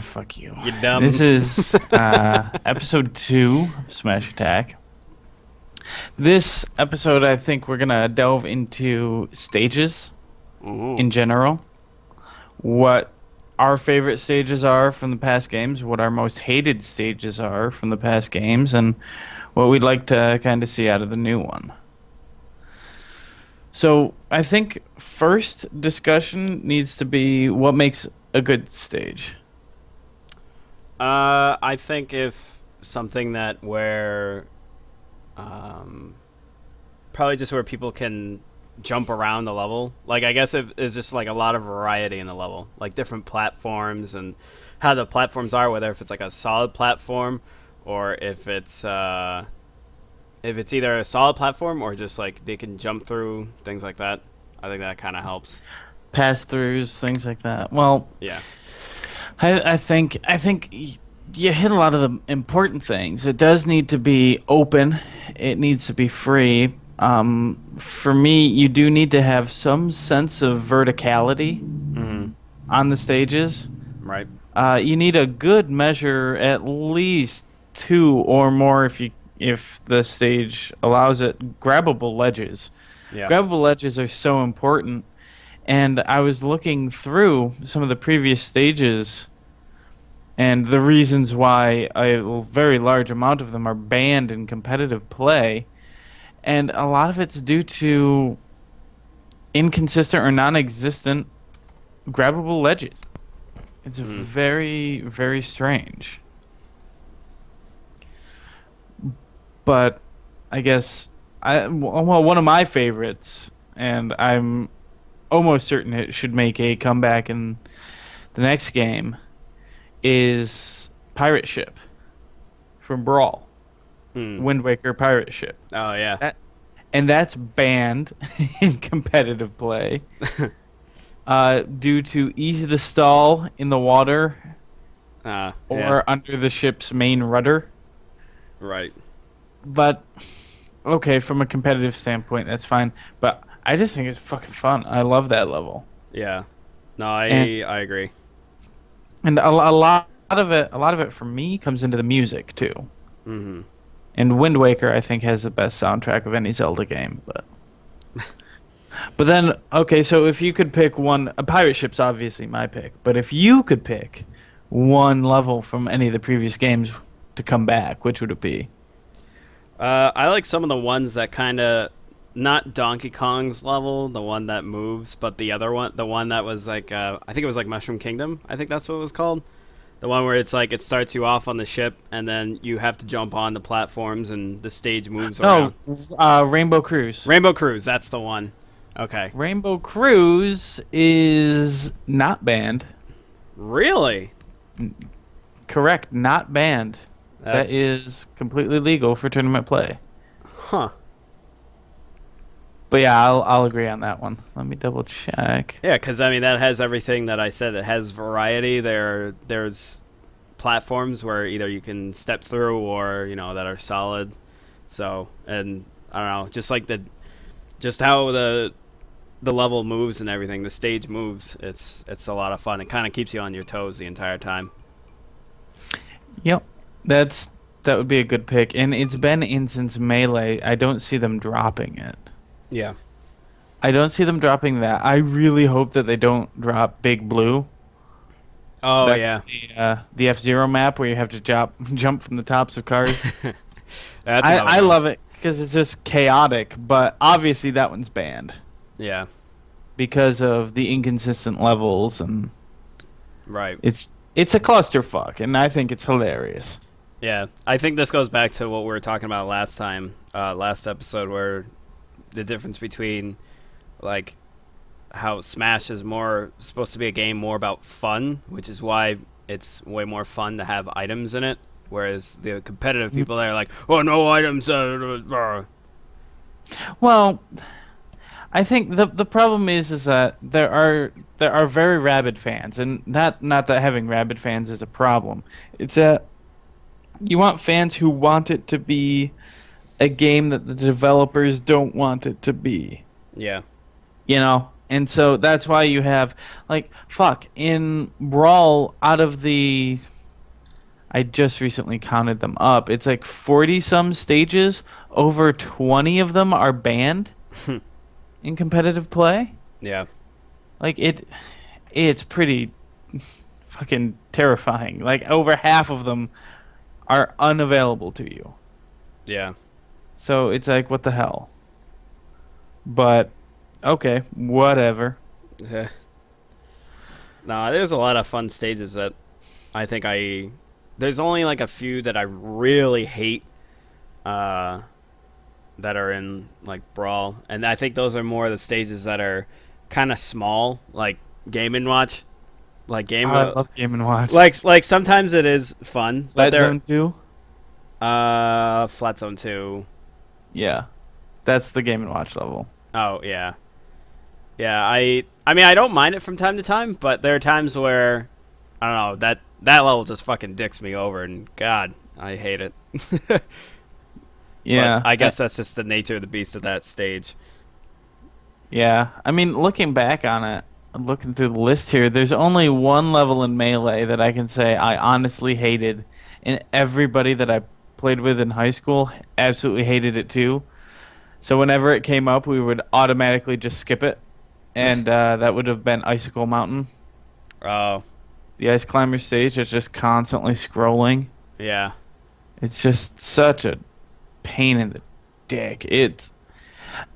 Fuck you. You dumb. This is episode 2 of Smash Attack. This episode, I think we're going to delve into stages Ooh. in general. What our favorite stages are from the past games, what our most hated stages are from the past games, and what we'd like to kind of see out of the new one. So, I think first discussion needs to be what makes a good stage. I think if something that where, probably just where people can jump around the level. Like, I guess it is just like a lot of variety in the level, like different platforms and how the platforms are, whether if it's like a solid platform or if it's either a solid platform or just like they can jump through things like that. I think that kind of helps. Pass-throughs, things like that. Well, Yeah. I think you hit a lot of the important things. It does need to be open. It needs to be free. For me, you do need to have some sense of verticality Mm-hmm. on the stages. Right. You need a good measure, at least 2 or more, if the stage allows it. Grabbable ledges. Yeah. Grabbable ledges are so important. And I was looking through some of the previous stages and the reasons why a very large amount of them are banned in competitive play. And a lot of it's due to inconsistent or non-existent grabbable ledges. It's very, very strange. But I guess one of my favorites, and I'm almost certain it should make a comeback in the next game, is Pirate Ship from Brawl. Wind Waker Pirate Ship. Oh yeah. And that's banned in competitive play due to easy to stall in the water or Yeah. under the ship's main rudder. Right. But, okay, from a competitive standpoint, that's fine. But I just think it's fucking fun. I love that level. Yeah. No, I agree. And a lot of it for me comes into the music too. Mm-hmm. And Wind Waker, I think, has the best soundtrack of any Zelda game. But then, okay, so if you could pick one, a Pirate Ship's obviously my pick. But if you could pick one level from any of the previous games to come back, which would it be? I like some of the ones that kind of, not Donkey Kong's level, the one that moves, but the other one, the one that was like, I think it was like Mushroom Kingdom. I think that's what it was called. The one where it's like it starts you off on the ship, and then you have to jump on the platforms, and the stage moves around. No, Rainbow Cruise. Rainbow Cruise, that's the one. Okay. Rainbow Cruise is not banned. Really? Correct, not banned. That's... That is completely legal for tournament play. Huh. But yeah, I'll agree on that one. Let me double check. Yeah, because I mean that has everything that I said. It has variety. There's platforms where either you can step through or that are solid. So, and I don't know, just how the level moves and everything, the stage moves. It's a lot of fun. It kind of keeps you on your toes the entire time. Yep, that would be a good pick. And it's been in since Melee. I don't see them dropping it. Yeah. I don't see them dropping that. I really hope that they don't drop Big Blue. Oh, That's yeah. The F-Zero map where you have to jump from the tops of cars. That's I love it because it's just chaotic, but obviously that one's banned Yeah. because of the inconsistent levels, and Right. it's a clusterfuck, and I think it's hilarious. Yeah. I think this goes back to what we were talking about last episode, where the difference between like how Smash is more supposed to be a game more about fun, which is why it's way more fun to have items in it, whereas the competitive people there are like, oh, no items. Well, I think the problem is that there are very rabid fans, and not that having rabid fans is a problem. It's that you want fans who want it to be a game that the developers don't want it to be. Yeah. You know? And so that's why you have like fuck in Brawl out of the I just recently counted them up. It's like 40 some stages, over 20 of them are banned in competitive play. Yeah. Like it's pretty fucking terrifying. Like over half of them are unavailable to you. Yeah. So it's like what the hell? But okay, whatever. Yeah. No, there's a lot of fun stages that I think I. There's only like a few that I really hate. Uh, that are in like Brawl, and I think those are more the stages that are kind of small, like Game and Watch, like Oh, I love Game and Watch. like sometimes it is fun, but Flat they're Zone 2? Flat Zone 2. Yeah. That's the Game and Watch level. Oh yeah, yeah. I mean I don't mind it from time to time, but there are times where I don't know that level just fucking dicks me over, and God, I hate it. But Yeah. I guess that's just the nature of the beast of that stage. Yeah. I mean, looking back on it, looking through the list here, there's only one level in Melee that I can say I honestly hated, and everybody that I played with in high school absolutely hated it too. So whenever it came up, we would automatically just skip it, and that would have been Icicle Mountain, Oh the ice climber stage. That's just constantly scrolling. yeah, It's just such a pain in the dick.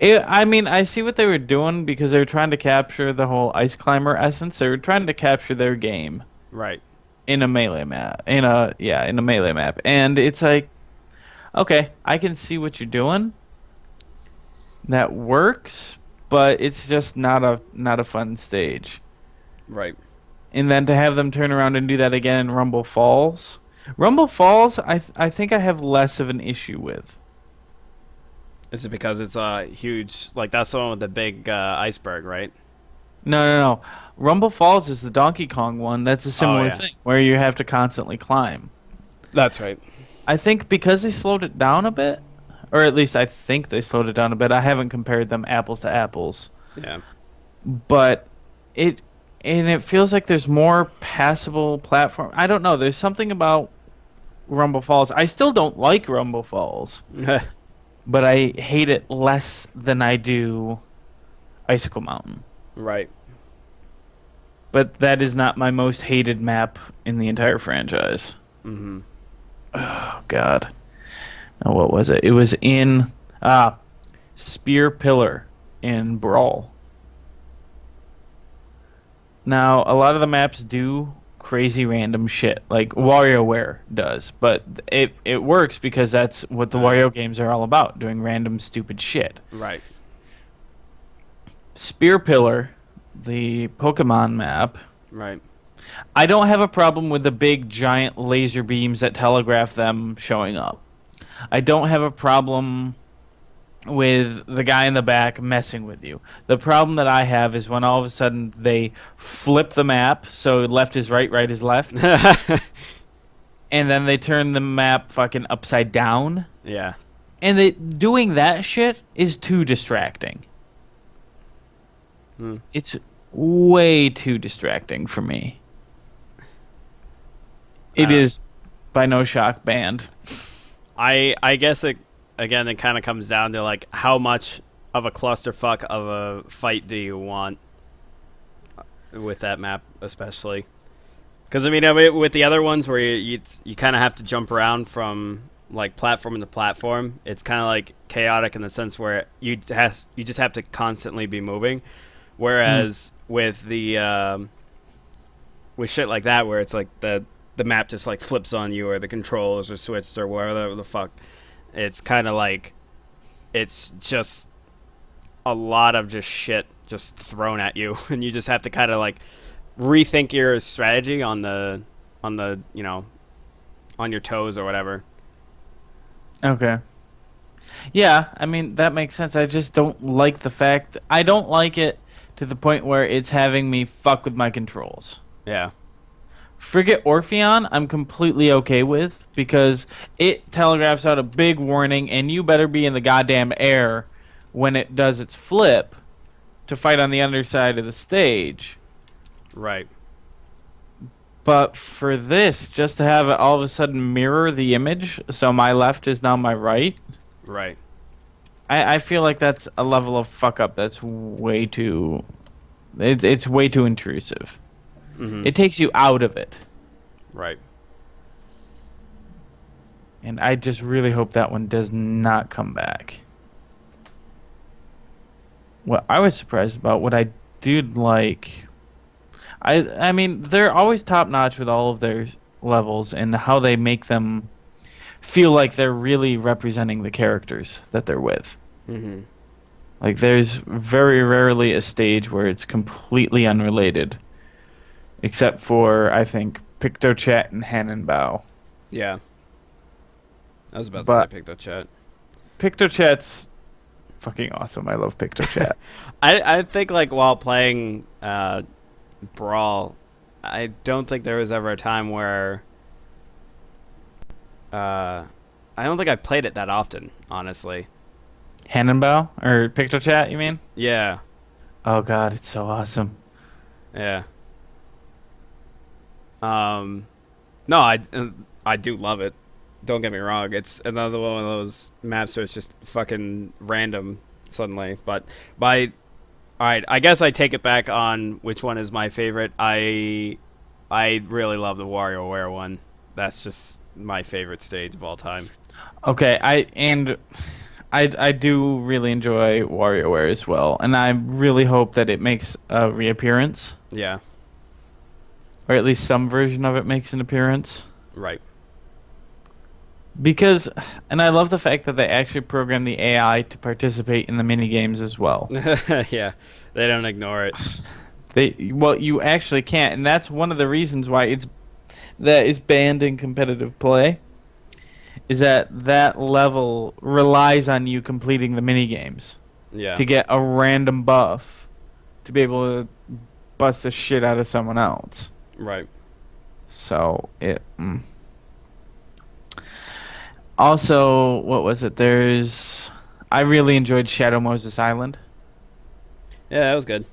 I mean, I see what they were doing because they were trying to capture the whole ice climber essence. They were trying to capture their game right. in a melee map. In a melee map. And it's like, okay, I can see what you're doing. That works, but it's just not a fun stage. Right. And then to have them turn around and do that again in Rumble Falls. Rumble Falls, I think I have less of an issue with. Is it because it's a huge, like that's the one with the big iceberg, right? No, no, no. Rumble Falls is the Donkey Kong one. That's a Oh similar yeah, thing where you have to constantly climb. that's right. I think because they slowed it down a bit, or at least I think they slowed it down a bit. I haven't compared them apples to apples, Yeah. but it it feels like there's more passable platform. I don't know. There's something about Rumble Falls. I still don't like Rumble Falls, but I hate it less than I do Icicle Mountain. Right. But that is not my most hated map in the entire franchise. Mm-hmm. Oh God. Now what was it? It was in Spear Pillar in Brawl. Now a lot of the maps do crazy random shit like WarioWare does, but it works because that's what the Wario games are all about, doing random stupid shit. Right. Spear Pillar, the Pokemon map, Right. I don't have a problem with the big giant laser beams that telegraph them showing up. I don't have a problem with the guy in the back messing with you. The problem that I have is when all of a sudden they flip the map, so left is right, right is left, and then they turn the map fucking upside down. Yeah. And doing that shit is too distracting. Hmm. It's way too distracting for me. It Uh, is by no shock banned. I guess it kind of comes down to like how much of a clusterfuck of a fight do you want with that map, especially. Because I mean, with the other ones where you kind of have to jump around from like platform to platform, it's kind of like chaotic in the sense where you just have to constantly be moving. Whereas with the with shit like that, where it's like the map just like flips on you, or the controls are switched, or whatever the fuck, it's kind of like it's just a lot of just shit just thrown at you, and you just have to kind of like rethink your strategy on the you know on your toes or whatever. Okay. Yeah, I mean, that makes sense. I just don't like the fact. I don't like it to the point where it's having me fuck with my controls. Yeah. Frigate Orpheon, I'm completely okay with because it telegraphs out a big warning, and you better be in the goddamn air when it does its flip to fight on the underside of the stage. Right. But for this, just to have it all of a sudden mirror the image, so my left is now my right, Right. I feel like that's a level of fuck up that's way too. It's way too intrusive. Mm-hmm. It takes you out of it. Right. And I just really hope that one does not come back. What I was surprised about, what I did like, I mean, they're always top notch with all of their levels and how they make them feel like they're really representing the characters that they're with. Mm-hmm. Like, there's very rarely a stage where it's completely unrelated, except for, I think, PictoChat and Hannenbau. Yeah. I was about to say But pick the chat. PictoChat's fucking awesome. I love PictoChat. I think like while playing Brawl, I don't think there was ever a time where I don't think I played it that often, honestly. Hannenbau? Or PictoChat, you mean? Yeah. Oh god, it's so awesome. Yeah. No, I do love it. Don't get me wrong. It's another one of those maps where it's just fucking random suddenly. But all right, I guess I take it back on which one is my favorite. I really love the WarioWare one. That's just my favorite stage of all time. Okay, I do really enjoy WarioWare as well, and I really hope that it makes a reappearance, Yeah. or at least some version of it makes an appearance. Right. Because, and I love the fact that they actually program the AI to participate in the mini games as well. Yeah. They don't ignore it. Well, you actually can't, and that's one of the reasons why that is banned in competitive play. Is that that level relies on you completing the mini games Yeah. to get a random buff to be able to bust the shit out of someone else. Right. So it. Also, what was it? I really enjoyed Shadow Moses Island. Yeah, that was good.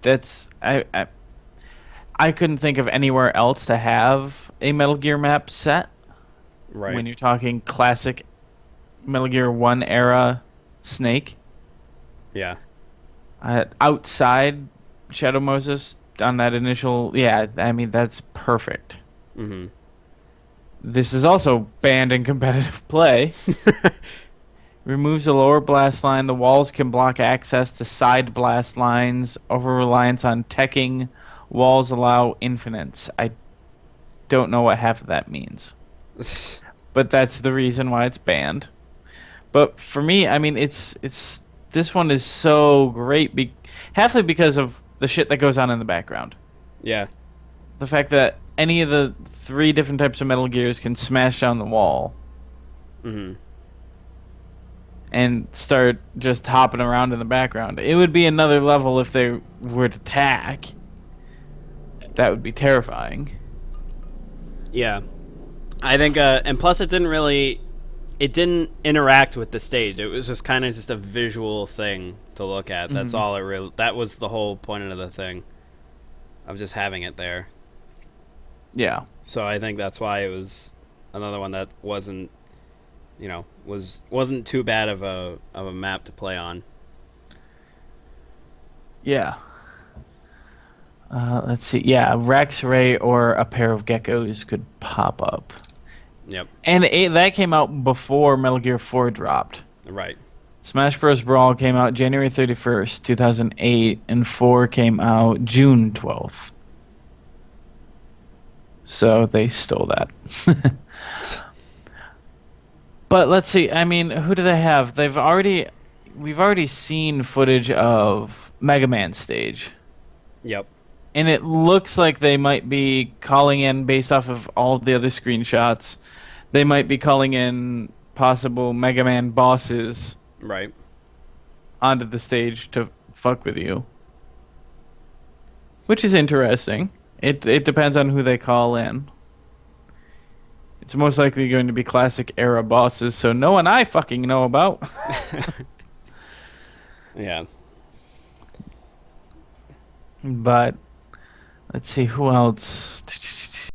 That's I couldn't think of anywhere else to have a Metal Gear map set Right. when you're talking classic Metal Gear 1 era Snake. Yeah. Outside Shadow Moses on that initial, yeah, I mean that's perfect. Mm-hmm. This is also banned in competitive play. Removes the lower blast line. The walls can block access to side blast lines. Over reliance on teching. Walls allow infinites. I don't know what half of that means, but that's the reason why it's banned. But for me, I mean, it's this one is so great, halfly because of the shit that goes on in the background. Yeah. The fact that any of the three different types of Metal Gears can smash down the wall Mm-hmm. and start just hopping around in the background. It would be another level if they were to attack. That would be terrifying. Yeah. I think, and plus it didn't interact with the stage. It was just kind of just a visual thing to look at. That's all it really, that was the whole point of the thing, of just having it there. Yeah. So I think that's why it was another one that wasn't, wasn't too bad of a map to play on. Yeah. Let's see. Yeah, Rex, Ray, or a pair of geckos could pop up. Yep. And that came out before Metal Gear 4 dropped. Right. Smash Bros. Brawl came out January 31st, 2008, and 4 came out June 12th. So they stole that. But let's see. I mean, who do they have? We've already seen footage of Mega Man stage. Yep. And it looks like they might be calling in, based off of all the other screenshots, they might be calling in possible Mega Man bosses Right. onto the stage to fuck with you. Which is interesting. It depends on who they call in. It's most likely going to be classic era bosses, so no one I fucking know about. Yeah. But let's see who else.